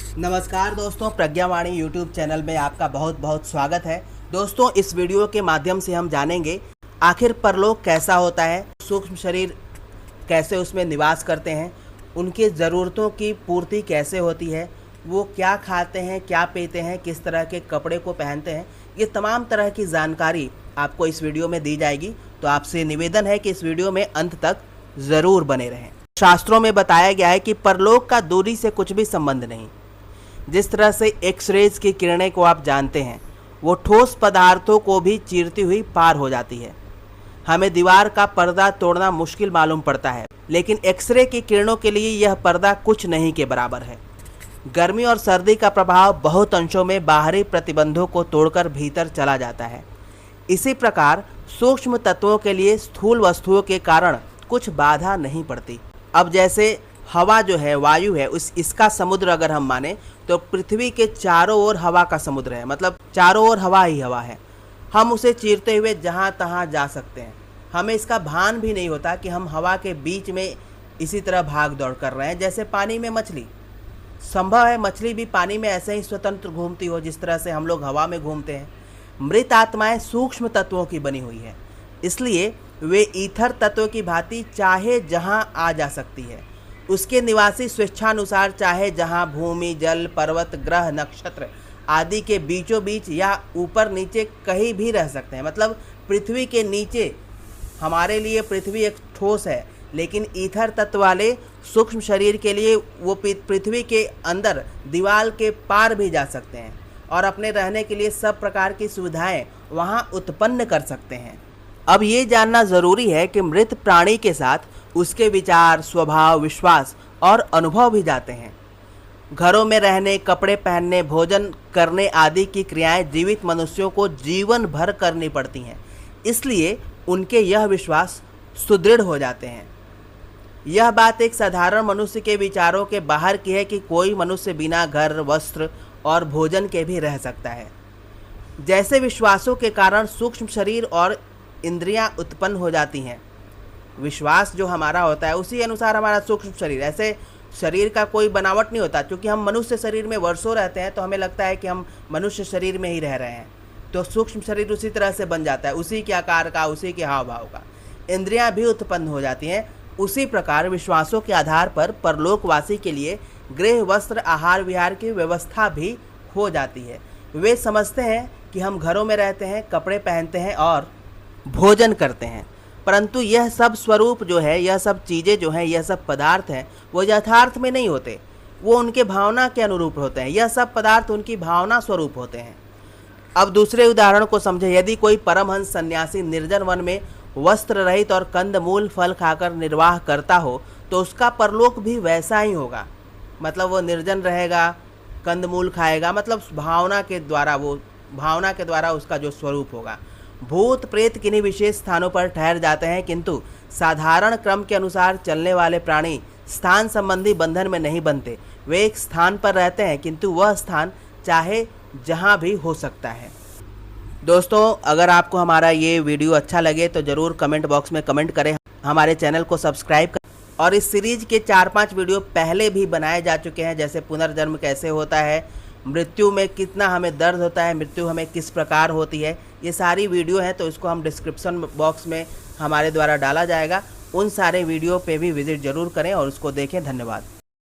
नमस्कार दोस्तों, प्रज्ञावाणी YouTube channel में आपका बहुत बहुत स्वागत है। दोस्तों, इस वीडियो के माध्यम से हम जानेंगे आखिर परलोक कैसा होता है, सूक्ष्म शरीर कैसे उसमें निवास करते हैं, उनकी ज़रूरतों की पूर्ति कैसे होती है, वो क्या खाते हैं, क्या पीते हैं, किस तरह के कपड़े को पहनते हैं। ये तमाम तरह की जानकारी आपको इस वीडियो में दी जाएगी। तो आपसे निवेदन है कि इस वीडियो में अंत तक ज़रूर बने रहें। शास्त्रों में बताया गया है कि परलोक का दूरी से कुछ भी संबंध नहीं। जिस तरह से एक्सरेज की किरणें को आप जानते हैं, वो ठोस पदार्थों को भी चीरती हुई पार हो जाती है। हमें दीवार का पर्दा तोड़ना मुश्किल मालूम पड़ता है, लेकिन एक्सरे की किरणों के लिए यह पर्दा कुछ नहीं के बराबर है। गर्मी और सर्दी का प्रभाव बहुत अंशों में बाहरी प्रतिबंधों को तोड़कर भीतर चला जाता है। इसी प्रकार सूक्ष्म तत्वों के लिए स्थूल वस्तुओं के कारण कुछ बाधा नहीं पड़ती। अब जैसे हवा जो है, वायु है, इसका समुद्र अगर हम माने तो पृथ्वी के चारों ओर हवा का समुद्र है, मतलब चारों ओर हवा ही हवा है। हम उसे चीरते हुए जहाँ तहाँ जा सकते हैं। हमें इसका भान भी नहीं होता कि हम हवा के बीच में इसी तरह भाग दौड़ कर रहे हैं। जैसे पानी में मछली, संभव है मछली भी पानी में ऐसे ही स्वतंत्र घूमती हो जिस तरह से हम लोग हवा में घूमते हैं। मृत आत्माएं सूक्ष्म तत्वों की बनी हुई है, इसलिए वे ईथर तत्व की भांति चाहे जहाँ आ जा सकती है। उसके निवासी स्वेच्छानुसार चाहे जहाँ भूमि, जल, पर्वत, ग्रह, नक्षत्र आदि के बीचों बीच या ऊपर नीचे कहीं भी रह सकते हैं। मतलब पृथ्वी के नीचे, हमारे लिए पृथ्वी एक ठोस है, लेकिन ईथर तत्व वाले सूक्ष्म शरीर के लिए वो पृथ्वी के अंदर दीवार के पार भी जा सकते हैं और अपने रहने के लिए सब प्रकार की सुविधाएं वहाँ उत्पन्न कर सकते हैं। अब ये जानना ज़रूरी है कि मृत प्राणी के साथ उसके विचार, स्वभाव, विश्वास और अनुभव भी जाते हैं। घरों में रहने, कपड़े पहनने, भोजन करने आदि की क्रियाएं जीवित मनुष्यों को जीवन भर करनी पड़ती हैं, इसलिए उनके यह विश्वास सुदृढ़ हो जाते हैं। यह बात एक साधारण मनुष्य के विचारों के बाहर की है कि कोई मनुष्य बिना घर, वस्त्र और भोजन के भी रह सकता है। जैसे विश्वासों के कारण सूक्ष्म शरीर और इंद्रियां उत्पन्न हो जाती हैं, विश्वास जो हमारा होता है उसी अनुसार हमारा सूक्ष्म शरीर। ऐसे शरीर का कोई बनावट नहीं होता, क्योंकि हम मनुष्य शरीर में वर्षों रहते हैं तो हमें लगता है कि हम मनुष्य शरीर में ही रह रहे हैं। तो सूक्ष्म शरीर उसी तरह से बन जाता है, उसी के आकार का, उसी के हाव भाव का। इंद्रियां भी उत्पन्न हो जाती हैं। उसी प्रकार विश्वासों के आधार पर परलोकवासी के लिए गृह, वस्त्र, आहार विहार की व्यवस्था भी हो जाती है। वे समझते हैं कि हम घरों में रहते हैं, कपड़े पहनते हैं और भोजन करते हैं, परंतु यह सब स्वरूप जो है, यह सब चीज़ें जो हैं, यह सब पदार्थ हैं, वो यथार्थ में नहीं होते। वो उनके भावना के अनुरूप होते हैं। यह सब पदार्थ उनकी भावना स्वरूप होते हैं। अब दूसरे उदाहरण को समझे। यदि कोई परमहंस सन्यासी निर्जन वन में वस्त्र रहित और कंदमूल फल खाकर निर्वाह करता हो, तो उसका परलोक भी वैसा ही होगा। मतलब वो निर्जन रहेगा, कंदमूल खाएगा, मतलब भावना के द्वारा उसका जो स्वरूप होगा। भूत प्रेत किन्हीं विशेष स्थानों पर ठहर जाते हैं, किंतु साधारण क्रम के अनुसार चलने वाले प्राणी स्थान संबंधी बंधन में नहीं बनते। वे एक स्थान पर रहते हैं, किंतु वह स्थान चाहे जहां भी हो सकता है। दोस्तों, अगर आपको हमारा ये वीडियो अच्छा लगे तो ज़रूर कमेंट बॉक्स में कमेंट करें, हमारे चैनल को सब्सक्राइब करें। और इस सीरीज के 4-5 वीडियो पहले भी बनाए जा चुके हैं, जैसे पुनर्जन्म कैसे होता है, मृत्यु में कितना हमें दर्द होता है, मृत्यु हमें किस प्रकार होती है, ये सारी वीडियो हैं। तो इसको हम डिस्क्रिप्शन बॉक्स में हमारे द्वारा डाला जाएगा। उन सारे वीडियो पे भी विजिट ज़रूर करें और उसको देखें। धन्यवाद।